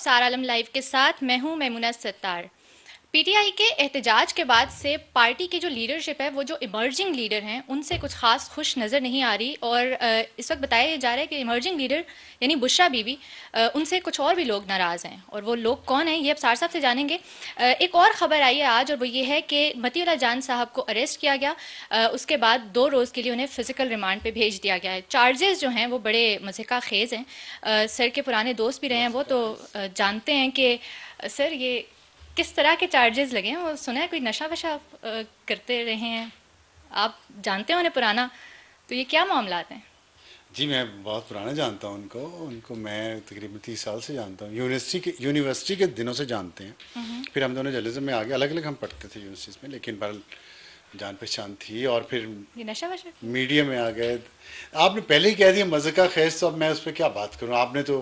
अब्सार आलम live के साथ मैं हूं मैमुना सत्तार। पीटीआई के एहतजाज के बाद से पार्टी की जो लीडरशिप है वो जो इमर्जिंग लीडर हैं उनसे कुछ खास खुश नज़र नहीं आ रही और इस वक्त बताया जा रहा है कि इमर्जिंग लीडर यानी बुशरा बीबी उनसे कुछ और भी लोग नाराज़ हैं और वो लोग कौन हैं ये अब सार साहब से जानेंगे। एक और ख़बर आई है आज और वो ये है कि मतीउल्लाह जान साहब को अरेस्ट किया गया। उसके बाद 2 रोज़ के लिए उन्हें फ़िज़िकल रिमांड पे भेज दिया गया है। चार्जेस जो हैं वो बड़े मज़ेका खेज़ हैं। सर के पुराने दोस्त भी रहे हैं वो तो जानते हैं कि सर ये किस तरह के चार्जेस लगे हैं। वो सुना है कोई नशा वशा करते रहे हैं, आप जानते हो उन्हें पुराना, तो ये क्या मामलात हैं? जी मैं बहुत पुराना जानता हूँ उनको उनको मैं तकरीबन 30 साल से जानता हूँ। यूनिवर्सिटी के दिनों से जानते हैं। फिर हम दोनों जर्नलिज्म में आ गए, अलग अलग हम पढ़ते थे यूनिवर्सिटीज़ में, लेकिन बहरहाल जान पहचान थी। और फिर ये नशा वशा मीडिया में आ गए। आपने पहले ही कह दिया मज़े का खेज, तो अब मैं उस पर क्या बात करूँ। आपने तो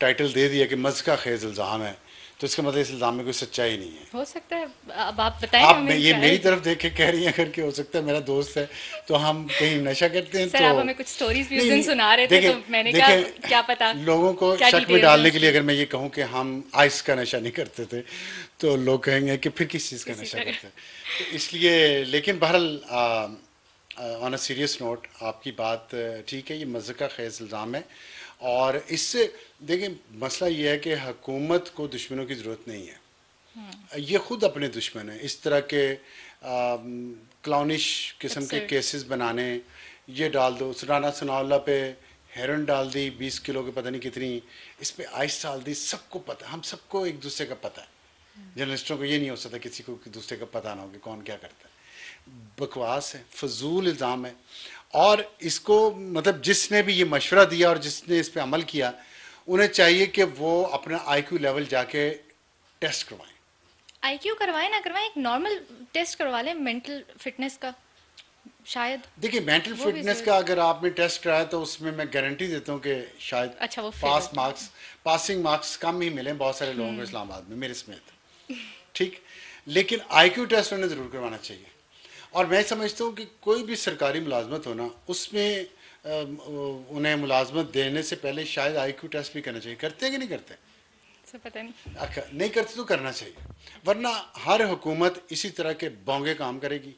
टाइटल दे दिया कि मज़े का खेज इल्ज़ाम है, तो इसका मतलब इस इल्ज़ाम में कोई सच्चाई नहीं है। हो सकता है। अब आप बताएं आप हमें ये मेरी शायद। तरफ देख के कह रही हैं करके, हो सकता है मेरा दोस्त है तो हम कहीं नशा करते हैं सर तो। आप हमें कुछ स्टोरीज भी उस नहीं दिन नहीं, सुना रहे थे तो देखें मैंने कहा क्या पता देखें, लोगों को क्या शक में डिटेल्स हैं डालने के लिए उसकी। अगर मैं ये कहूँ कि हम आइस का नशा नहीं करते थे, तो लोग कहेंगे कि फिर किस चीज़ का किसी नशा तरह करते हैं। तो इसलिए, लेकिन बहरहाल ऑन अ सीरियस नोट आपकी बात ठीक है, ये मज़े का खेज इल्ज़ाम है। और इससे देखिए मसला ये है कि हुकूमत को दुश्मनों की ज़रूरत नहीं है, ये खुद अपने दुश्मन हैं। इस तरह के क्लाउनिश किस्म के एब्सर्ड। केसेस बनाने, ये डाल दो राना सनाउल्लाह पे हेरोइन डाल दी 20 किलो के पता नहीं कितनी, इस पे आइस डाल दी, सबको पता, हम सबको एक दूसरे का पता है। जर्नलिस्टों को ये नहीं हो सकता किसी को कि दूसरे का पता ना हो कि कौन क्या करता है। बकवास है, फजूल इल्ज़ाम है। और इसको मतलब जिसने भी ये मशवरा दिया और जिसने इस पे अमल किया, उन्हें चाहिए कि वो अपना आईक्यू लेवल जाके टेस्ट करवाएं। आईक्यू करवाएं ना करवाएं, एक नॉर्मल टेस्ट करवा लें मेंटल फिटनेस का, शायद देखिए मेंटल वो भी फिटनेस जरूर। का अगर आपने टेस्ट कराया तो उसमें मैं गारंटी देता हूँ कि शायद अच्छा वो फेल पास होता है। मार्क्स पासिंग मार्क्स कम ही मिले बहुत सारे लोगों को इस्लामाबाद में, मेरे समेत। ठीक, लेकिन आईक्यू टेस्ट उन्हें ज़रूर करवाना चाहिए। और मैं समझता हूँ कि कोई भी सरकारी मुलाजमत हो ना, उसमें उन्हें मुलाजमत देने से पहले शायद आईक्यू टेस्ट भी करना चाहिए। करते हैं कि नहीं करते? सर पता नहीं। अच्छा, नहीं करते तो करना चाहिए, वरना हर हुकूमत इसी तरह के बोंगे काम करेगी।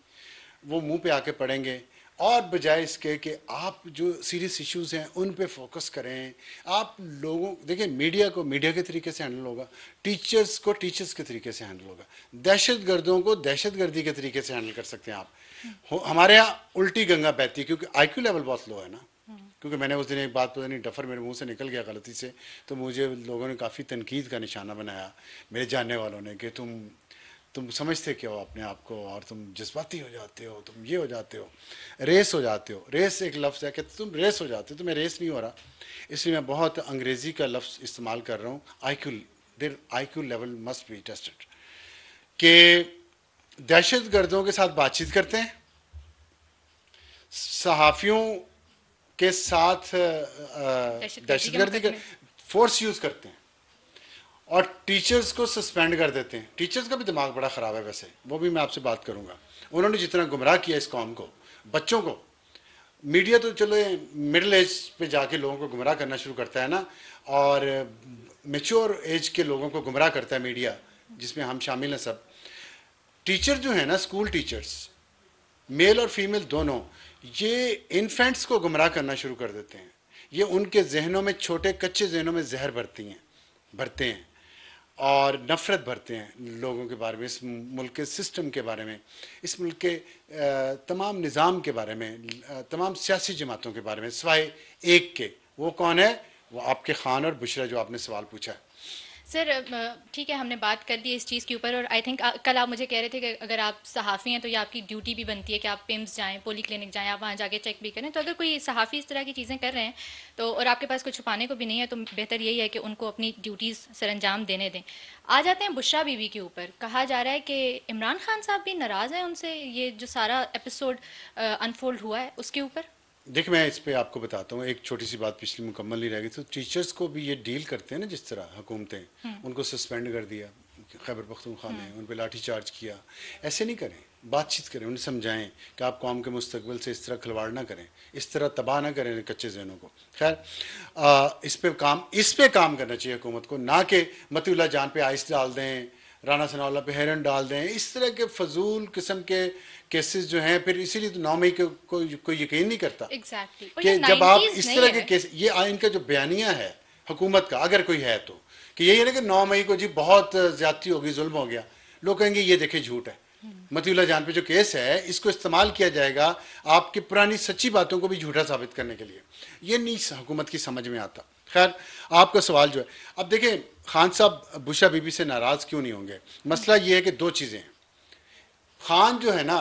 वो मुंह पे आके पड़ेंगे। और बजाय इसके कि आप जो सीरियस इश्यूज हैं उन पे फोकस करें। आप लोगों देखिए, मीडिया को मीडिया के तरीके से हैंडल होगा, टीचर्स को टीचर्स के तरीके से हैंडल होगा, दहशत गर्दों को दहशत गर्दी के तरीके से हैंडल कर सकते हैं आप। हमारे यहाँ उल्टी गंगा बहती है क्योंकि आईक्यू लेवल बहुत लो है ना। क्योंकि मैंने उस दिन एक बात पता नहीं डफर मेरे मुंह से निकल गया गलती से, तो मुझे लोगों ने काफ़ी तनकीद का निशाना बनाया, मेरे जानने वालों ने, कि तुम समझते क्या हो अपने आप को, और तुम जज्बाती हो जाते हो, तुम ये हो जाते हो, रेस हो जाते हो। रेस एक लफ्ज़ है कि तुम रेस हो जाते हो, तो मैं रेस नहीं हो रहा। इसलिए मैं बहुत अंग्रेज़ी का लफ्ज़ इस्तेमाल कर रहा हूँ, IQ. There IQ level must be tested. कि दहशत गर्दों के साथ बातचीत करते हैं, सहाफ़ियों के साथ दहशतगर्दी के दहशतगर्दी का मुकदमे। फोर्स यूज़ करते हैं, और टीचर्स को सस्पेंड कर देते हैं। टीचर्स का भी दिमाग बड़ा ख़राब है वैसे, वो भी मैं आपसे बात करूँगा। उन्होंने जितना गुमराह किया इस कौम को, बच्चों को। मीडिया तो चलो मिडिल एज पे जाके लोगों को गुमराह करना शुरू करता है ना, और मेच्योर एज के लोगों को गुमराह करता है मीडिया, जिसमें हम शामिल हैं सब। टीचर जो है ना, स्कूल टीचर्स, मेल और फीमेल दोनों, ये इन्फेंट्स को गुमराह करना शुरू कर देते हैं। ये उनके जहनों में, छोटे कच्चे जहनों में जहर भरते हैं और नफ़रत भरते हैं लोगों के बारे में, इस मुल्क के सिस्टम के बारे में, इस मुल्क के तमाम निज़ाम के बारे में, तमाम सियासी जमातों के बारे में, सिवाय एक के। वो कौन है? वो आपके खान और बुशरा, जो आपने सवाल पूछा है। सर ठीक है, हमने बात कर ली इस चीज़ के ऊपर और आई थिंक कल आप मुझे कह रहे थे कि अगर आप सहाफ़ी हैं तो ये आपकी ड्यूटी भी बनती है कि आप पिम्स जाएं, पोली क्लिनिक जाएं, आप वहाँ जाके चेक भी करें। तो अगर कोई सहाफ़ी इस तरह की चीज़ें कर रहे हैं तो, और आपके पास कुछ छुपाने को भी नहीं है, तो बेहतर यही है कि उनको अपनी ड्यूटीज़ सरअंजाम देने दें। आ जाते हैं बुशरा बीवी के ऊपर। कहा जा रहा है कि इमरान खान साहब भी नाराज़ हैं उनसे, ये जो सारा एपिसोड अनफोल्ड हुआ है उसके ऊपर। देखिए मैं इस पे आपको बताता हूँ, एक छोटी सी बात पिछली मुकम्मल नहीं रह गई। तो टीचर्स को भी ये डील करते हैं ना जिस तरह हुकूमतें, उनको सस्पेंड कर दिया, खैबर पख्तूनख्वा में उन पर लाठी चार्ज किया। ऐसे नहीं करें, बातचीत करें, उन्हें समझाएं कि आप कौम के मुस्तकबिल से इस तरह खिलवाड़ ना करें, इस तरह तबाह ना करें कच्चे जहनों को। खैर इस पे काम करना चाहिए हुकूमत को, ना कि मतीउल्लाह जान पे आइस डाल दें, राना सनाउल्लाह पे हेरन डाल दें। इस तरह के फजूल किस्म के केसेस जो हैं, फिर इसीलिए तो 9 मई को कोई यकीन नहीं करता एग्जैक्टली और ये कि जब आप 90s इस नहीं तरह के है। केस, ये इनका जो बयानिया है हुकूमत का, अगर कोई है तो, कि यही है ना कि 9 मई को जी बहुत ज्यादती होगी, जुल्म हो गया, लोग कहेंगे ये देखे झूठ है। मतीउल्लाह जान पे जो केस है, इसको इस्तेमाल किया जाएगा आपकी पुरानी सच्ची बातों को भी झूठा साबित करने के लिए। ये नहीं हुकूमत की समझ में आता। खैर, आपका सवाल जो है, अब देखिए खान साहब बुशरा बीबी से नाराज क्यों नहीं होंगे? मसला ये है कि दो चीजें हैं। खान जो है ना,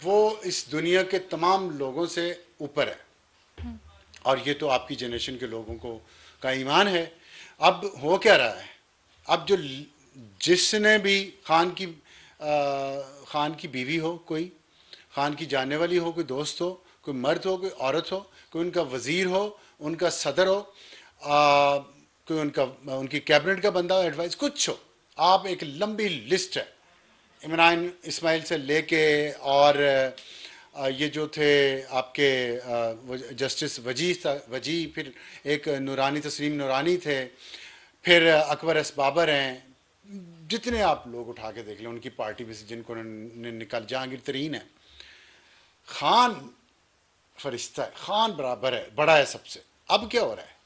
वो इस दुनिया के तमाम लोगों से ऊपर है, और ये तो आपकी जनरेशन के लोगों को का ईमान है। अब हो क्या रहा है, अब जो जिसने भी खान की बीवी हो, कोई खान की जानने वाली हो, कोई दोस्त हो, कोई मर्द हो, कोई औरत हो, कोई उनका वजीर हो, उनका सदर हो, कोई उनकी कैबिनेट का बंदा हो, एडवाइस कुछ हो, आप एक लंबी लिस्ट है इमरान इस्माइल से लेके, और ये जो थे आपके जस्टिस वजी, फिर एक नूरानी तस्लीम नूरानी थे, फिर अकबर एस बाबर हैं, जितने आप लोग उठा के देख लें उनकी पार्टी में से जिनको उन्होंने निकाल, जहांगीर तरीन है। खान फरिश्ता है, खान बराबर है, बड़ा है सबसे। अब क्या हो रहा है,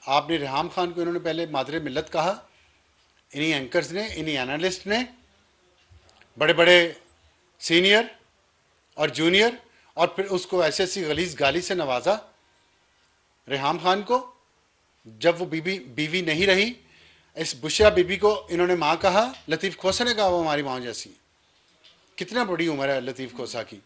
आपने रेहाम खान को इन्होंने पहले मादरे मिल्लत कहा, इन्हीं एंकर्स ने, इन्हीं एनालिस्ट ने, बड़े बड़े सीनियर और जूनियर, और फिर उसको ऐसी गलीज गाली से नवाजा रेहाम खान को। जब वो बीवी नहीं रही, इस बुशरा बीबी को इन्होंने माँ कहा, लतीफ़ खोसा ने कहा वो हमारी माँ जैसी है। कितना बड़ी उम्र है लतीफ़ खोसा की,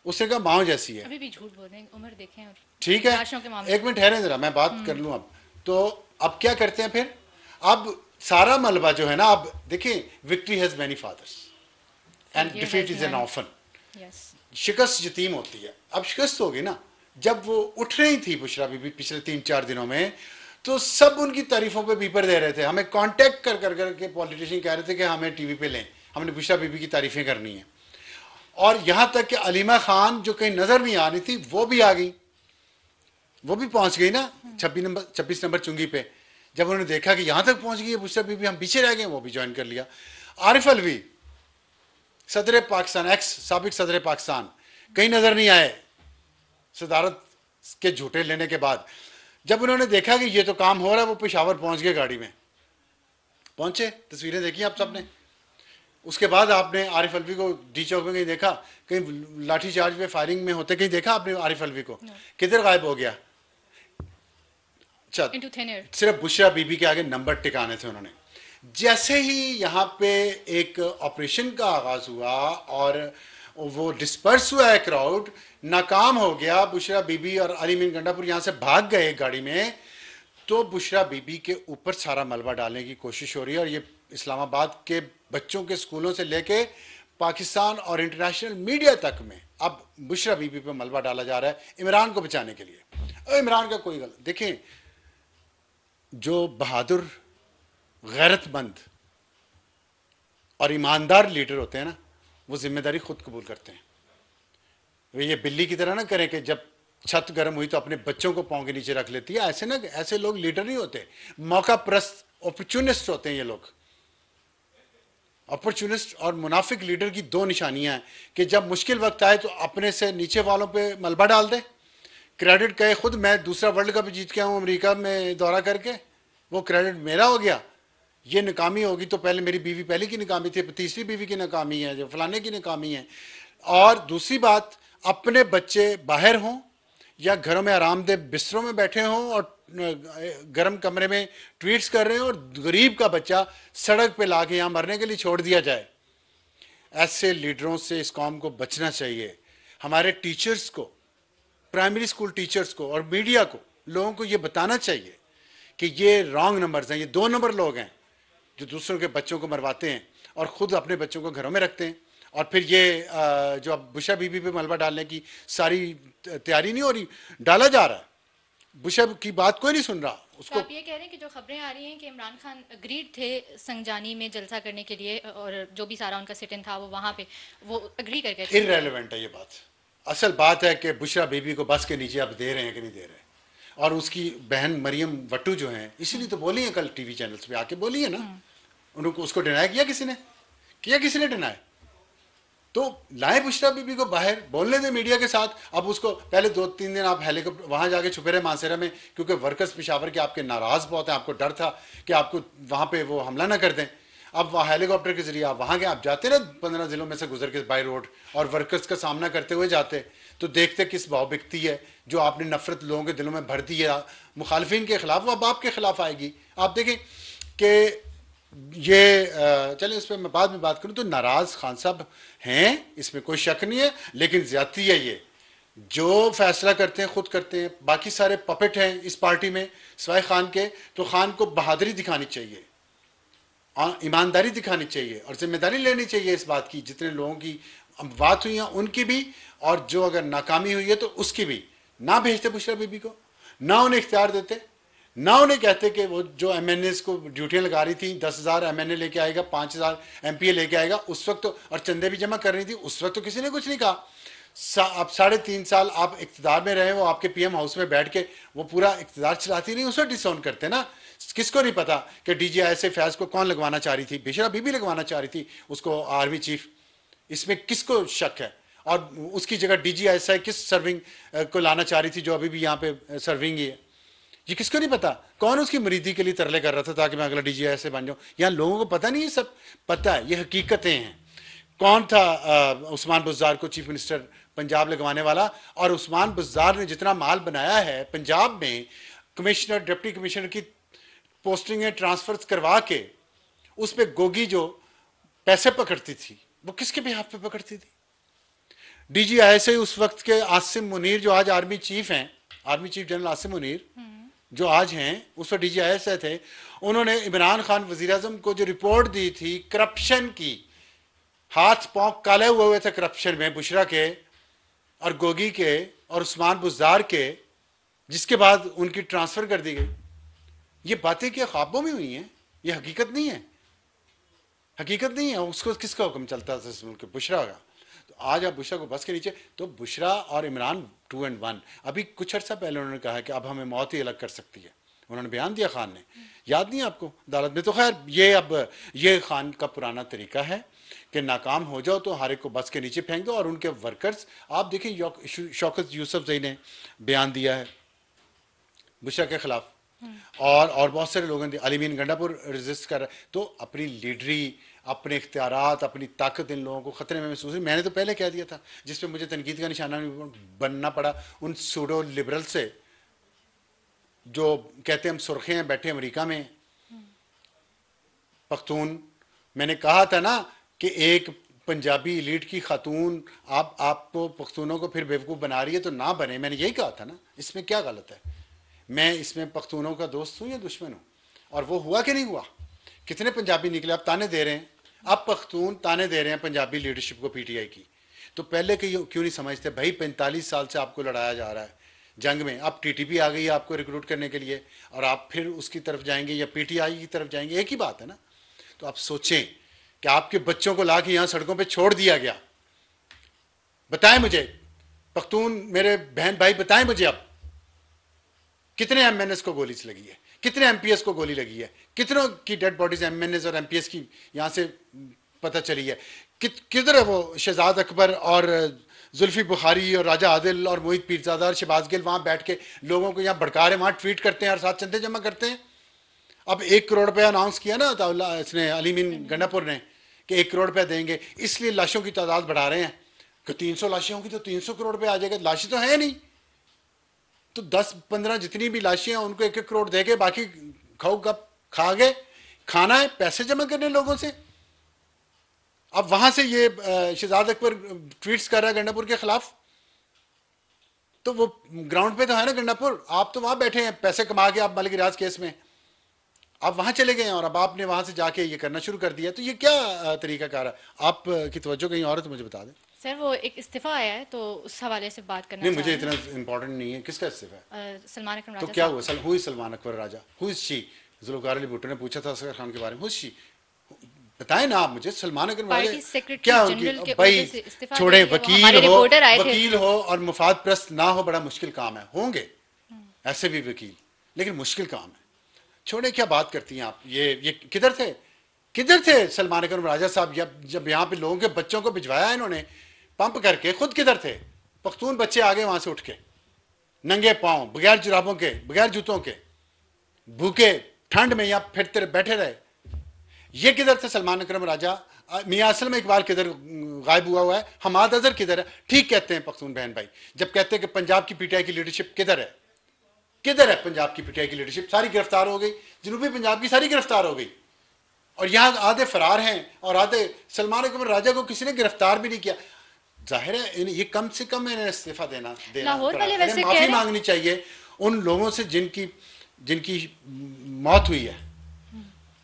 उसने कहा माँ जैसी है। अभी भी झूठ बोल रहे हैं, उम्र देखें और ठीक है, लाशों के मामले एक मिनट ठहरें जरा, मैं बात कर लूँ अब। तो अब क्या करते हैं फिर, अब सारा मलबा जो है ना, अब देखिए, victory has many fathers and Failure defeat has is an none. Orphan. Yes शिकस्त यतीम होती है। अब शिकस्त होगी ना, जब वो उठ रही थी बुशरा बीबी पिछले 3-4 दिनों में, तो सब उनकी तारीफों पे बीपर दे रहे थे, हमें कांटेक्ट कर के पॉलिटिशियन कह रहे थे कि हमें टीवी पे लें, हमने बुशरा बीबी की तारीफें करनी है। और यहां तक कि अलीमा खान जो कहीं नजर नहीं आ रही थी, वो भी आ गई, वो भी पहुंच गई ना 26 नंबर चुंगी पे। जब उन्होंने देखा कि यहां तक पहुंच गई है बुशरा बीबी, हम पीछे रह गए, वो भी ज्वाइन कर लिया। आरिफ अलवी सदर पाकिस्तान, एक्स साबिक सदर पाकिस्तान, कहीं नजर नहीं आए सदारत के झूठे लेने के बाद। जब उन्होंने देखा कि ये तो काम हो रहा है, वो पेशावर पहुंच गए, गाड़ी में पहुंचे, तस्वीरें देखी आप सबने। उसके बाद आपने आरिफ अलवी को डी चौक में कहीं देखा, कहीं लाठी चार्ज पे फायरिंग में होते कहीं देखा आपने आरिफ अलवी को? किधर गायब हो गया? into thin air. सिर्फ बुशरा बीबी के आगे नंबर टिकाने थे उन्होंने। जैसे ही यहाँ पे एक ऑपरेशन का आगाज हुआ और वो डिस्पर्स हुआ है क्राउड, नाकाम हो गया, बुशरा बीबी और अली मीन गंडापुर यहाँ से भाग गए एक गाड़ी में, तो बुशरा बीबी के ऊपर सारा मलबा डालने की कोशिश हो रही है। और ये इस्लामाबाद के बच्चों के स्कूलों से लेके पाकिस्तान और इंटरनेशनल मीडिया तक में अब बुशरा बीबी पे मलबा डाला जा रहा है इमरान को बचाने के लिए। और इमरान का कोई गलत, देखें, जो बहादुर, गैरतमंद और ईमानदार लीडर होते हैं ना, वो जिम्मेदारी खुद कबूल करते हैं। वे ये बिल्ली की तरह ना करें कि जब छत गर्म हुई तो अपने बच्चों को पांव के नीचे रख लेती है। ऐसे ना, ऐसे लोग लीडर नहीं होते, मौका परस्त अपॉर्चुनिस्ट होते हैं ये लोग। अपॉर्चुनिस्ट और मुनाफिक लीडर की दो निशानियां हैं कि जब मुश्किल वक्त आए तो अपने से नीचे वालों पे मलबा डाल दे, क्रेडिट कहे खुद मैं दूसरा वर्ल्ड कप जीत के आऊँ अमेरिका में दौरा करके, वो क्रेडिट मेरा हो गया। ये नाकामी होगी तो पहले मेरी बीवी पहले की नाकामी थी, तीसरी बीवी की नाकामी है, जो फलाने की नाकामी है। और दूसरी बात, अपने बच्चे बाहर हों या घरों में आरामदेह बिस्तरों में बैठे हों और गर्म कमरे में ट्वीट्स कर रहे हैं, और गरीब का बच्चा सड़क पे लाके यहाँ मरने के लिए छोड़ दिया जाए। ऐसे लीडरों से इस कौम को बचना चाहिए। हमारे टीचर्स को, प्राइमरी स्कूल टीचर्स को और मीडिया को, लोगों को ये बताना चाहिए कि ये रॉन्ग नंबर्स हैं, ये 2 नंबर लोग हैं जो दूसरों के बच्चों को मरवाते हैं और ख़ुद अपने बच्चों को घरों में रखते हैं। और फिर ये जो अब बुशरा बीबी पे मलबा डालने की सारी तैयारी नहीं हो रही, डाला जा रहा है। बुशरा की बात कोई नहीं सुन रहा तो उसको। आप ये कह रहे हैं कि जो खबरें आ रही हैं कि इमरान खान अग्रीड थे संजानी में जलसा करने के लिए, और जो भी सारा उनका सिट इन था वो वहाँ पे वो अग्री कर गए थे उस पर। इररेलेवेंट है ये बात। असल बात है कि बुशरा बीबी को बस के नीचे अब दे रहे हैं कि नहीं दे रहे, और उसकी बहन मरियम वट्टू जो हैं इसीलिए तो बोली है, कल टीवी चैनल्स पे आके बोली है ना। उनको उसको डिनाई किया किसी ने? किया किसी ने डिनाई? तो लाए बुशरा बीबी को बाहर बोलने दे मीडिया के साथ। अब उसको पहले 2-3 दिन आप हेलीकॉप्टर वहां जाके छुपे रहे मानसेरा में, क्योंकि वर्कर्स पेशावर के आपके नाराज बहुत हैं, आपको डर था कि आपको वहां पे वो हमला ना कर दें। अब वहाँ हेलीकॉप्टर के जरिए आप वहाँ गए, आप जाते ना 15 जिलों में से गुजर के बाई रोड, और वर्कर्स का सामना करते हुए जाते, तो देखते किस भाव बिकती है। जो आपने नफरत लोगों के दिलों में भर दी है मुखालफिन के खिलाफ, वो अब आपके खिलाफ आएगी। आप देखें कि ये चले उस पर मैं बाद में बात करूं। तो नाराज खान साहब हैं, इसमें कोई शक नहीं है, लेकिन ज्यादती है ये। जो फैसला करते हैं खुद करते हैं, बाकी सारे पपेट हैं इस पार्टी में सवाए खान के। तो खान को बहादुरी दिखानी चाहिए, ईमानदारी दिखानी चाहिए, और जिम्मेदारी लेनी चाहिए इस बात की, जितने लोगों की बात हुई है उनकी भी, और जो अगर नाकामी हुई है तो उसकी भी। ना भेजते बुशरा बीबी को, ना उन्हें इख्तियार देते, ना उन्हें कहते कि वो जो एमएनएस को ड्यूटियां लगा रही थी, 10,000 एमएनए लेके आएगा, 5,000 एमपीए लेके आएगा उस वक्त तो, और चंदे भी जमा कर रही थी उस वक्त, तो किसी ने कुछ नहीं कहा। अब 3.5 साल आप इख्तिदार में रहे, वो आपके पीएम हाउस में बैठ के वो पूरा इख्तिदार चलाती नहीं, उसको डिसऑन करते ना। किसको नहीं पता कि डीजीआईएसए फैज को कौन लगवाना चाह रही थी? बुशरा बीबी लगवाना चाह रही थी उसको आर्मी चीफ। इसमें किसको शक है? और उसकी जगह डीजीआईएसआई किस सर्विंग को लाना चाह रही थी जो अभी भी यहाँ पे सर्विंग ही है? ये किसको नहीं पता? कौन उसकी मरीदी के लिए तरले कर रहा था ताकि मैं अगला डीजीआईएसआई बन जाऊं? यहाँ लोगों को पता नहीं है, सब पता है, ये हकीकतें हैं। कौन था उस्मान बुज़दार को चीफ मिनिस्टर पंजाब लगवाने वाला? और उस्मान बुज़दार ने जितना माल बनाया है पंजाब में, कमिश्नर डिप्टी कमिश्नर की पोस्टिंगें ट्रांसफर करवा के, उस पर गोगी जो पैसे पकड़ती थी वो किसके बिहाफ पे पकड़ती थी? डीजीआईएसआई उस वक्त के आसिम मुनीर, जो आज आर्मी चीफ हैं, army chief general Asim Munir जो आज हैं, उस वक्त डीजीआईएसआई थे। उन्होंने इमरान खान वजीर आजम को जो रिपोर्ट दी थी करप्शन की, हाथ पांव काले हुए थे करप्शन में, बुशरा के और गोगी के और उस्मान बुज़दार के, जिसके बाद उनकी ट्रांसफर कर दी गई। ये बातें क्या ख्वाबों में हुई हैं? ये हकीकत नहीं है, हकीकत नहीं है। उसको किसका हुक्म चलता था इस मुल्क के? बुशरा का। तो आज आप बुशरा को बस के नीचे, तो बुशरा और इमरान 2 and 1। अभी कुछ अर्सा पहले उन्होंने कहा कि अब हमें मौत ही अलग कर सकती है, उन्होंने बयान दिया खान ने, याद नहीं आपको अदालत में? तो खैर ये अब ये खान का पुराना तरीका है कि नाकाम हो जाओ तो हर एक को बस के नीचे फेंक दो। और उनके वर्कर्स, आप देखिए शौकत यूसुफजई ने बयान दिया है बुशरा के खिलाफ, और बहुत सारे लोगों ने, अलीमीन गंडापुर रेजिस्ट कर रहा है। तो अपनी लीडरी, अपने इख्तियारात, अपनी ताकत इन लोगों को खतरे में महसूस हुई। मैंने तो पहले कह दिया था, जिस पे मुझे तनकीद का निशाना बनना पड़ा उन सूडो लिबरल से जो कहते हैं हम सुर्खे हैं बैठे अमेरिका में, पख्तून। मैंने कहा था ना कि एक पंजाबी एलीट की खातून आपको पख्तूनों को फिर बेवकूफ़ बना रही है, तो ना बने। मैंने यही कहा था ना, इसमें क्या गलत है? मैं इसमें पख्तूनों का दोस्त हूँ या दुश्मन हूँ? और वो हुआ कि नहीं हुआ? कितने पंजाबी निकले? अब ताने दे रहे हैं, अब पख्तून ताने दे रहे हैं पंजाबी लीडरशिप को, पीटीआई की। तो पहले क्यों नहीं समझते भाई? 45 साल से आपको लड़ाया जा रहा है जंग में, अब टीटीपी आ गई है आपको रिक्रूट करने के लिए, और आप फिर उसकी तरफ जाएंगे या पीटीआई की तरफ जाएंगे? एक ही बात है ना। तो आप सोचें कि आपके बच्चों को ला के यहाँ सड़कों पे छोड़ दिया गया। बताएं मुझे पख्तून मेरे बहन भाई, बताएं मुझे अब कितने एमएनएस को गोली लगी है, कितने एमपीएस को गोली लगी है, कितनों की डेड बॉडीज एमएनएस और एमपीएस की यहाँ से पता चली है? किधर है वो शहजाद अकबर और जुल्फी बुखारी और राजा आदिल और मोहित पीरजादा और शहबाज गिल वहाँ बैठ के लोगों को यहाँ भड़का रहे, वहाँ ट्वीट करते हैं और साथ चंदे जमा करते हैं। अब 1 करोड़ रुपया अनाउंस किया ना इसने, अलीमीन गंडापुर ने, कि 1 करोड़ रुपया देंगे, इसलिए लाशों की तादाद बढ़ा रहे हैं कि 300 लाशें होंगी तो 300 करोड़ रुपया आ जाएगा। लाशें तो है नहीं, तो 10-15 जितनी भी लाशें हैं उनको 1-1 करोड़ देके बाकी खाओ गप खा गए। खाना है पैसे जमा करने लोगों से। अब वहां से ये शहजाद अकबर ट्वीट्स कर रहा है गंडापुर के खिलाफ, तो वो ग्राउंड पे तो है ना गंडापुर, आप तो वहां बैठे हैं पैसे कमा के, आप मलिक रियाज केस में आप वहां चले गए हैं और अब आपने वहां से जाके ये करना शुरू कर दिया। तो ये क्या तरीका कार है? आप की तवज्जो कहीं और है तो मुझे बता दें। सर वो एक इस्तीफा आया है तो उस हवाले से बात करना नहीं, चाह मुझे रहे इतना इम्पोर्टेंट नहीं है किसका इस्तीफा है। हैं सलमान अकरम तो राजा क्या साहब हुआ, का। Who is Salman Akbar Raja, who is she. Zulfikar Ali Bhutto ने पूछा था असगर खान के बारे में, हु इज शी, बताएं ना आप मुझे। सलमान अकबर राजा पार्टी सेक्रेटरी क्या उनकी, जनरल के ओहदे भाई से इस्तीफा दे छोड़े, दिया, वो वकील हमारे हो, रिपोर्टर आए थे वकील अभी। हो और मुफाद प्रस्त ना हो, बड़ा मुश्किल काम है, होंगे ऐसे भी वकील, लेकिन मुश्किल काम है। छोड़े, क्या बात करती हैं आप, ये किधर थे, किधर थे सलमान अकबर राजा साहब जब जब यहाँ पे लोगों के बच्चों को भिजवाया इन्होंने पंप करके, खुद किधर थे। पख्तून बच्चे आ गए वहां से उठ के, नंगे पांव, बगैर जुराबों के, बगैर जूतों के, भूखे, ठंड में यहाँ फिरते बैठे रहे। ये किधर थे सलमान अकरम राजा। मियाँ असलम इकबाल किधर गायब हुआ है, हमाद अजहर किधर है। ठीक कहते हैं पख्तून बहन भाई जब कहते हैं कि पंजाब की पीटीआई की लीडरशिप किधर है, किधर है पंजाब की पीटीआई की लीडरशिप। सारी गिरफ्तार हो गई, जनूबी पंजाब की सारी गिरफ्तार हो गई, और यहाँ आधे फरार हैं और आधे, सलमान अकबर राजा को किसी ने गिरफ्तार भी नहीं किया। जाहिर है ये कम से कम इन्हें इस्तीफा देना देना लाहौर पड़ा, वाले इन्हें वैसे कह माफी रहे हैं। मांगनी चाहिए उन लोगों से जिनकी जिनकी मौत हुई है,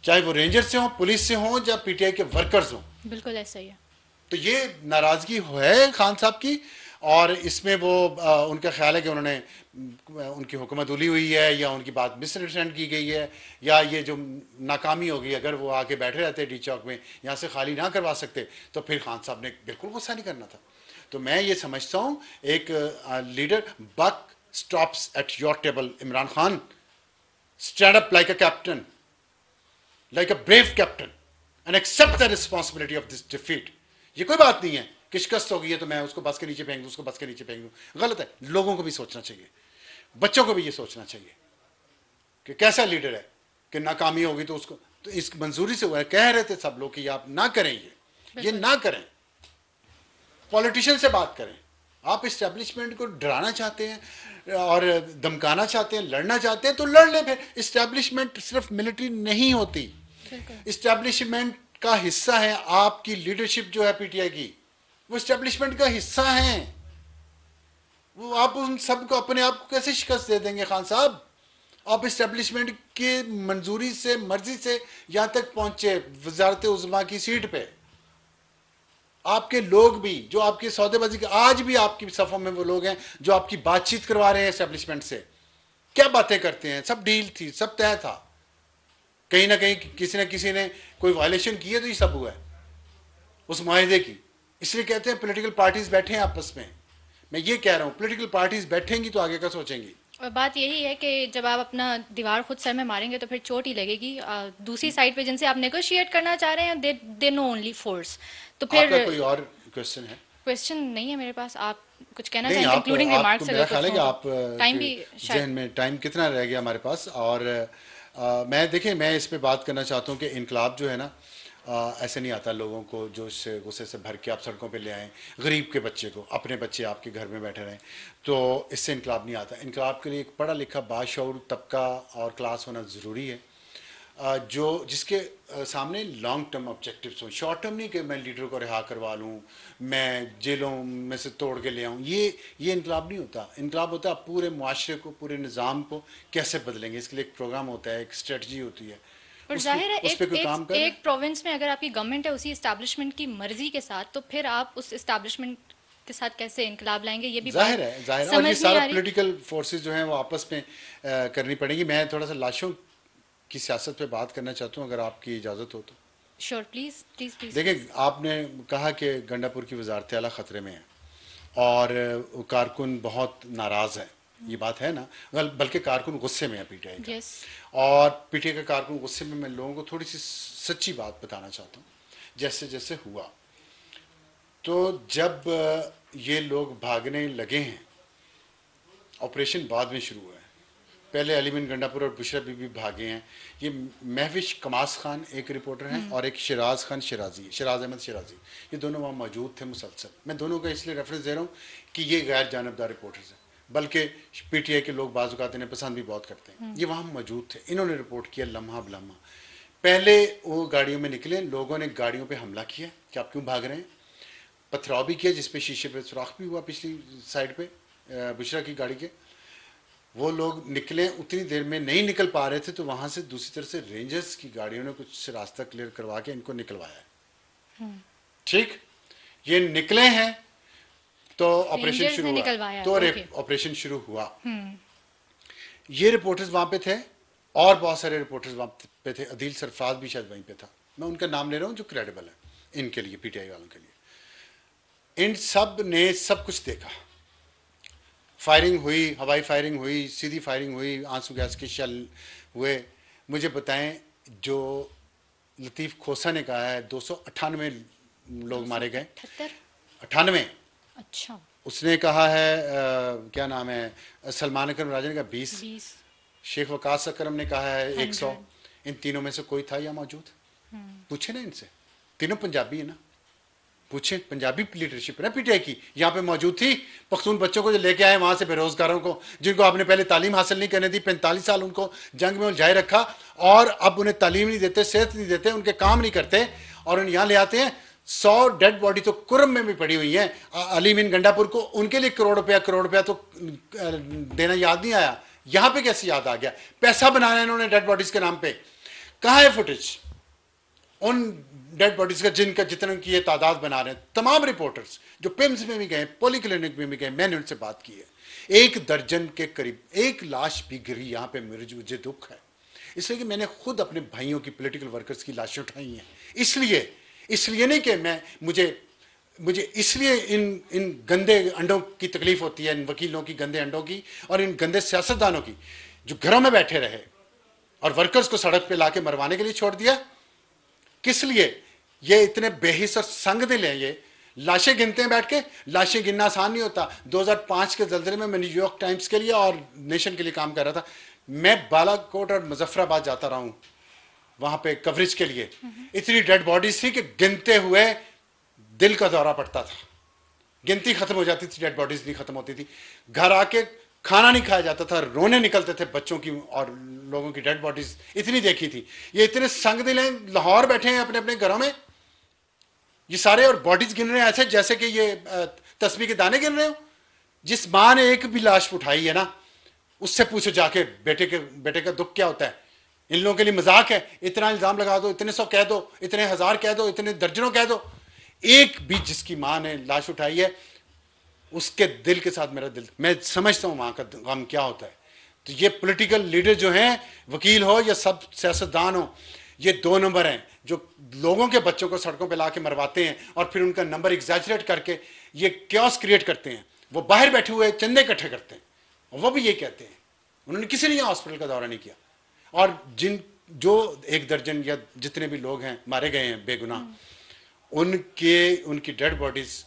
चाहे वो रेंजर से हो, पुलिस से हो, या पीटीआई के वर्कर्स हो। बिल्कुल ऐसा ही है। तो ये नाराजगी है खान साहब की, और इसमें वो उनका ख्याल है कि उन्होंने उनकी हुकूमत उली हुई है, या उनकी बात मिसअंडरस्टैंड की गई है, या ये जो नाकामी हो गई, अगर वो आके बैठे रहते डी चौक में, यहाँ से खाली ना करवा सकते, तो फिर खान साहब ने बिल्कुल गुस्सा नहीं करना था। तो मैं ये समझता हूँ एक leader, buck stops at your table. Imran Khan, stand up like a captain, like a brave captain and accept the responsibility of this defeat। ये कोई बात नहीं है कि शिकस्त हो गई है तो मैं उसको बस के नीचे फेंक दूं, उसको बस के नीचे फेंक दूं, गलत है। लोगों को भी सोचना चाहिए, बच्चों को भी ये सोचना चाहिए कि कैसा लीडर है कि नाकामी होगी तो उसको, तो इस मंजूरी से हुआ है। कह रहे थे सब लोग कि आप ना करें, ये ना करें, पॉलिटिशियन से बात करें। आप इस्टेब्लिशमेंट को डराना चाहते हैं और धमकाना चाहते हैं, लड़ना चाहते हैं तो लड़ लें। फिर इस्टेब्लिशमेंट सिर्फ मिलिट्री नहीं होती, इस्टेब्लिशमेंट का हिस्सा है आपकी लीडरशिप जो है पीटीआई की, वो इस्टेब्लिशमेंट का हिस्सा है। वो आप उन सबको, अपने आप को कैसे शिकस्त दे देंगे खान साहब। आप इस्टेब्लिशमेंट की मंजूरी से, मर्जी से यहाँ तक पहुंचे वजारत उज़्मा की सीट पे। आपके लोग भी जो आपकी सौदेबाजी के, आज भी आपकी सफ़ों में वो लोग हैं जो आपकी बातचीत करवा रहे हैं एस्टेब्लिशमेंट से। क्या बातें करते हैं, सब डील थी, सब तय था। कहीं ना कहीं किसी ने कोई वायलेशन की है तो ये सब हुआ है उस माहिदे की। इसलिए कहते हैं पॉलिटिकल पार्टीज बैठे हैं आपस में। मैं ये कह रहा हूँ पॉलिटिकल पार्टीज बैठेंगी तो आगे का सोचेंगी। और बात यही है कि जब आप अपना दीवार खुद सर में मारेंगे तो फिर चोट ही लगेगी। दूसरी साइड पे जिनसे आप नेगोशिएट करना चाह रहे हैं दे नो ओनली फोर्स। तो फिर आपका कोई और क्वेश्चन है? क्वेश्चन नहीं है मेरे पास। आप कुछ कहना नहीं, चाहें आप कंक्लूडिंग आपको रिमार्क्स मेरा अगर ख्याल कुछ है कि हो तो। आप टाइम के भी शायद। जहन में टाइम कितना रह गया हमारे पास। और मैं देखिए, मैं इस पे बात करना चाहता हूँ कि इनकलाब जो है ना, ऐसे नहीं आता लोगों को जो इससे गुस्से से भर के आप सड़कों पे ले आएँ। गरीब के बच्चे को, अपने बच्चे आपके घर में बैठे रहें, तो इससे इनकलाब नहीं आता। इनकलाब के लिए एक पढ़ा लिखा बाशऊर तबका और क्लास होना ज़रूरी है, जो जिसके सामने लॉन्ग टर्म ऑब्जेक्टिव्स हों। शॉर्ट टर्म नहीं कि मैं लीडर को रिहा करवा लूँ, मैं जेलों में से तोड़ के ले आऊँ। ये इनकलाब नहीं होता। इनकलाब होता है आप पूरे मुआशरे को, पूरे निज़ाम को कैसे बदलेंगे। इसके लिए एक प्रोग्राम होता है, एक स्ट्रेटजी होती है, और उसको जाहिर है उस पर एक कोई एक काम कर। एक प्रोविंस में अगर आपकी गवर्नमेंट है उसी इस्टेब्लिशमेंट की मर्जी के साथ, तो फिर आप उस इस्टेब्लिशमेंट के साथ कैसे इनकलाब लाएंगे, ये भी बात जाहिर है। और ये समझ नहीं सारा आ रही। पॉलिटिकल फोर्सेस जो हैं वो आपस में करनी पड़ेगी। मैं थोड़ा सा लाशों की सियासत पे बात करना चाहता हूँ, अगर आपकी इजाज़त हो तो। Sure, please please please. देखिए, आपने कहा कि गंडापुर की वजारत आला ख़तरे में है और कारकुन बहुत नाराज़ है। ये बात है ना, बल्कि कारकुन गुस्से में है पीटीआई का। यस। और पीटीआई का कारकुन गुस्से में। मैं लोगों को थोड़ी सी सच्ची बात बताना चाहता हूँ। जैसे जैसे हुआ, तो जब ये लोग भागने लगे हैं, ऑपरेशन बाद में शुरू हुआ है। पहले अली बिन गंडापुर और बुशरा बीबी भागे हैं। ये महविश कमास खान एक रिपोर्टर हैं और एक शिराज खान शिराजी, शिराज अहमद शिराजी, ये दोनों वहाँ मौजूद थे मुसलसल। मैं दोनों का इसलिए रेफरेंस दे रहा हूँ कि ये गैर जानबदार रिपोर्टर्स हैं, बल्कि पीटीआई के लोग बाज़ औक़ात इन्हें पसंद भी बहुत करते हैं। ये वहाँ मौजूद थे, इन्होंने रिपोर्ट किया लम्हा बलम्हा। पहले वो गाड़ियों में निकले, लोगों ने गाड़ियों पर हमला किया कि आप क्यों भाग रहे हैं, पथराव भी किया जिसपे शीशे पे सुराख भी हुआ पिछली साइड पे बुशरा की गाड़ी के। वो लोग निकले, उतनी देर में नहीं निकल पा रहे थे तो वहाँ से दूसरी तरफ से रेंजर्स की गाड़ियों ने कुछ रास्ता क्लियर करवा के इनको निकलवाया है। ठीक, ये निकले हैं, तो ऑपरेशन रेंजर्स शुरू ने हुआ, निकलवाया, तो ओके। ऑपरेशन शुरू हुआ। ये रिपोर्टर्स वहां पे थे और बहुत सारे रिपोर्टर्स वहां पे थे, अदील सरफराज भी शायद वहीं पे था, मैं उनका नाम ले रहा हूँ जो क्रेडिबल है इनके लिए, पीटीआई वालों के लिए। इन सब ने सब कुछ देखा, फायरिंग हुई, हवाई फायरिंग हुई, सीधी फायरिंग हुई, आंसू गैस के शेल हुए। मुझे बताएं, जो लतीफ़ खोसा ने कहा है 298 लोग मारे गए, 98। अच्छा, उसने कहा है क्या नाम है, सलमान अकरम राजा ने कहा 20, 20, शेख वकास अकरम ने कहा है 100। 100। इन तीनों में से कोई था या मौजूद? पूछे ना इनसे, तीनों पंजाबी है ना, पूछे, पंजाबी लीडरशिप है ना पीटीआई की, यहाँ पे मौजूद थी। पख्तून बच्चों को जो लेके आए वहां से, बेरोजगारों को, जिनको आपने पहले तालीम हासिल नहीं करने दी, 45 साल उनको जंग में उलझाए रखा, और अब उन्हें तालीम नहीं देते, सेहत नहीं देते, उनके काम नहीं करते, और उन्हें यहाँ ले आते हैं। 100 डेड बॉडी तो कुरम में भी पड़ी हुई है, अली मीन गंडापुर को, उनके लिए करोड़ रुपया तो देना याद नहीं आया, यहाँ पे कैसे याद आ गया? पैसा बनाया इन्होंने डेड बॉडीज के नाम पे। कहाँ है फुटेज उन डेड बॉडीज का, जिनका जितने की ये तादाद बना रहे हैं? तमाम रिपोर्टर्स जो पिम्स में भी गए, पोली क्लिनिक में भी गए, मैंने उनसे बात की है। 1 दर्जन के करीब एक लाश भी गिरी यहाँ पे, मुझे दुख है, इसलिए कि मैंने खुद अपने भाइयों की, पॉलिटिकल वर्कर्स की लाशें उठाई हैं। इसलिए नहीं कि मुझे इसलिए इन गंदे अंडों की तकलीफ होती है, इन वकीलों की गंदे अंडों की, और इन गंदे सियासतदानों की, जो घरों में बैठे रहे और वर्कर्स को सड़क पे लाके मरवाने के लिए छोड़ दिया। किस लिए? ये इतने बेहिस और संग दिल हैं, ये लाशें गिनते हैं बैठ के। लाशें गिनना आसान नहीं होता। 2005 के जल्जले में मैं न्यूयॉर्क टाइम्स के लिए और नेशन के लिए काम कर रहा था। मैं बालाकोट और मुजफ्फराबाद जाता रहा हूं वहां पे कवरेज के लिए। इतनी डेड बॉडीज थी कि गिनते हुए दिल का दौरा पड़ता था, गिनती खत्म हो जाती थी, डेड बॉडीज नहीं खत्म होती थी। घर आके खाना नहीं खाया जाता था, रोने निकलते थे बच्चों की और लोगों की डेड बॉडीज इतनी देखी थी। ये इतने संग दिल हैं, लाहौर बैठे हैं अपने अपने घरों में ये सारे, और बॉडीज गिन रहे हैं ऐसे जैसे कि ये तस्बीह के दाने गिन रहे हो। जिस माँ ने एक भी लाश उठाई है ना, उससे पूछो जाके बेटे का दुख क्या होता है। इन लोगों के लिए मजाक है, इतना इल्जाम लगा दो, इतने 100 कह दो, इतने 1000 कह दो, इतने दर्जनों कह दो, एक भी जिसकी माँ ने लाश उठाई है उसके दिल के साथ मेरा दिल, मैं समझता हूं वहां का गम क्या होता है। तो ये पॉलिटिकल लीडर जो हैं, वकील हो या सब सियासतदान हो, ये 2 नंबर हैं जो लोगों के बच्चों को सड़कों पे लाके मरवाते हैं और फिर उनका नंबर एग्जैजरेट करके ये क्योस क्रिएट करते हैं। वो बाहर बैठे हुए चंदे इकट्ठे करते हैं और वो भी ये कहते हैं, उन्होंने किसी ने हॉस्पिटल का दौरा नहीं किया। और जो 1 दर्जन या जितने भी लोग हैं मारे गए हैं बेगुनाह, उनकी डेड बॉडीज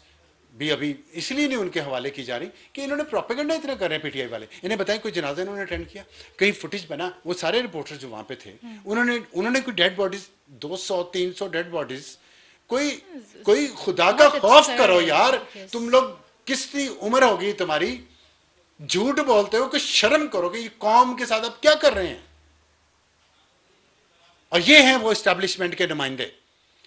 भी अभी इसलिए नहीं उनके हवाले की जा रही कि इन्होंने प्रोपेगेंडा इतना कर रहे हैं पीटीआई वाले। इन्हें बताएं कोई जनाजा इन्होंने अटेंड किया, कहीं फुटेज बना? वो सारे रिपोर्टर्स जो वहां पे थे उन्होंने कोई डेड बॉडीज, 200-300 डेड बॉडीज, कोई खुदा का खौफ करो यार। तुम लोग कितनी उम्र होगी तुम्हारी, झूठ बोलते हो, कुछ शर्म करो कि ये कौम के साथ आप क्या कर रहे हैं। और ये हैं वो एस्टेब्लिशमेंट के नुमाइंदे,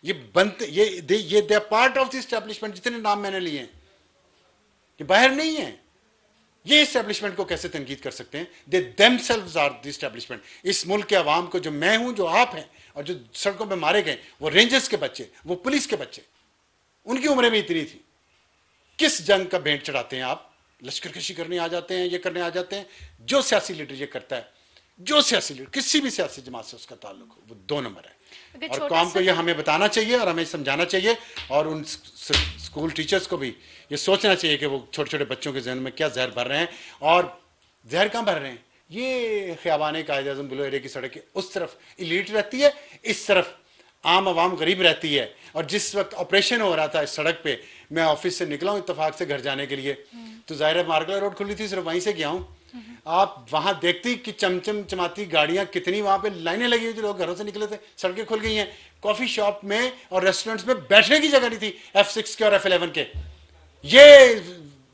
ये बनते, ये दे पार्ट ऑफ द एस्टेब्लिशमेंट। जितने नाम मैंने लिए हैं ये बाहर नहीं है। ये एस्टेब्लिशमेंट को कैसे तनकीद कर सकते हैं? They themselves are the establishment. इस मुल्क के अवाम को, जो मैं हूं, जो आप हैं, और जो सड़कों पे मारे गए, वो रेंजर्स के बच्चे, वो पुलिस के बच्चे, उनकी उम्रें भी इतनी थी। किस जंग का भेंट चढ़ाते हैं आप? लश्करकशी करने आ जाते हैं, ये करने आ जाते हैं। जो सियासी लीडर ये करता है, जो सियासी लीडर किसी भी सियासी जमात से उसका ताल्लुक हो, वो 2 नंबर है। और कौम को ये हमें बताना चाहिए और हमें समझाना चाहिए, और उन स्कूल टीचर्स को भी ये सोचना चाहिए कि वो छोटे छोटे बच्चों के जहन में क्या जहर भर रहे हैं। और जहर कहाँ भर रहे हैं? ये ख़ियाबान कायद आज़म बुलो एरिया की सड़क की उस तरफ इलीट रहती है, इस तरफ आम आवाम गरीब रहती है। और जिस वक्त ऑपरेशन हो रहा था इस सड़क पे, मैं ऑफिस से निकला हूँ इत्तेफाक से घर जाने के लिए, तो ज़ाहिर है मार्गला रोड खुली थी, सिर्फ वहीं से गया हूँ। आप वहां देखती कि चमचम चमाती गाड़ियां कितनी, वहां पे लाइनें लगी हुई थी, लोग घरों से निकले थे, सड़कें खुल गई हैं। कॉफी शॉप में और रेस्टोरेंट्स में बैठने की जगह नहीं थी F6 के और F11 के। ये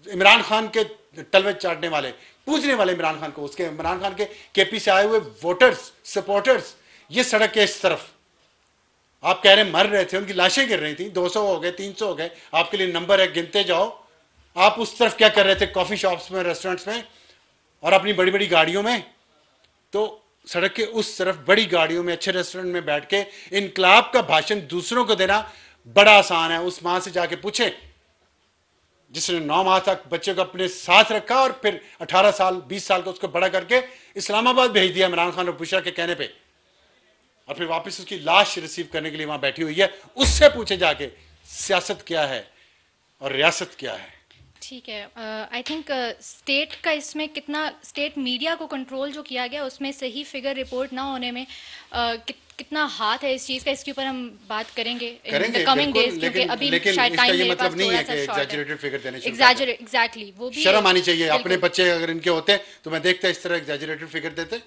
इमरान खान के तलवे चाटने वाले, पूजने वाले इमरान खान को, उसके इमरान खान के केपी से आए हुए वोटर्स, सपोर्टर्स, ये सड़क के इस तरफ आप कह रहे हैं मर रहे थे, उनकी लाशें गिर रही थी। 200 हो गए, 300 हो गए, आपके लिए नंबर है, गिनते जाओ। आप उस तरफ क्या कर रहे थे? कॉफी शॉप्स में, रेस्टोरेंट्स में, और अपनी बड़ी बड़ी गाड़ियों में। तो सड़क के उस तरफ बड़ी गाड़ियों में, अच्छे रेस्टोरेंट में बैठ के इनकलाब का भाषण दूसरों को देना बड़ा आसान है। उस मां से जाके पूछे, जिसने 9 माह तक बच्चे को अपने साथ रखा और फिर 18 साल 20 साल को उसको बड़ा करके इस्लामाबाद भेज दिया इमरान खान और बुशरा के कहने पे, और फिर वापस उसकी लाश रिसीव करने के लिए वहां बैठी हुई है। उससे पूछे जाके सियासत क्या है और रियासत क्या है। ठीक है, आई थिंक स्टेट का इसमें कितना, स्टेट मीडिया को कंट्रोल जो किया गया उसमें सही फिगर रिपोर्ट ना होने में कितना हाथ है इस चीज़ का, इसके ऊपर हम बात करेंगे इन द कमिंग डेज, क्योंकि अभी शायद टाइम मेरे पास थोड़ा सा शॉर्ट है। फिगर देने एग्जैक्टली, वो भी शर्म आनी चाहिए। अपने बच्चे अगर इनके होते तो मैं देखता इस तरह एग्जैजरेटेड फिगर देते।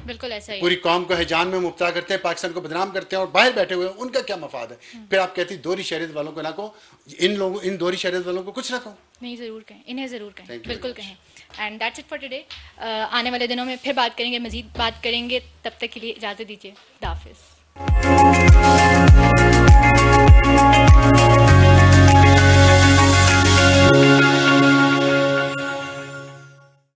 बिल्कुल ऐसा ही पूरी कौम को हिजान में मुब्तला करते हैं, पाकिस्तान को बदनाम करते हैं, और बाहर बैठे हुए हैं उनका क्या मफाद है। फिर आप कहती दोहरी शहरियत वालों को ना कहो, इन दोहरी शहरियत वालों को कुछ ना कहो। नहीं, ज़रूर कहें, इन्हें ज़रूर कहें, बिल्कुल कहें। And that's it for today. आने वाले दिनों में फिर बात करेंगे, मज़ीद बात करेंगे। तब तक के लिए इजाज़त दीजिए, खुदा हाफिज़।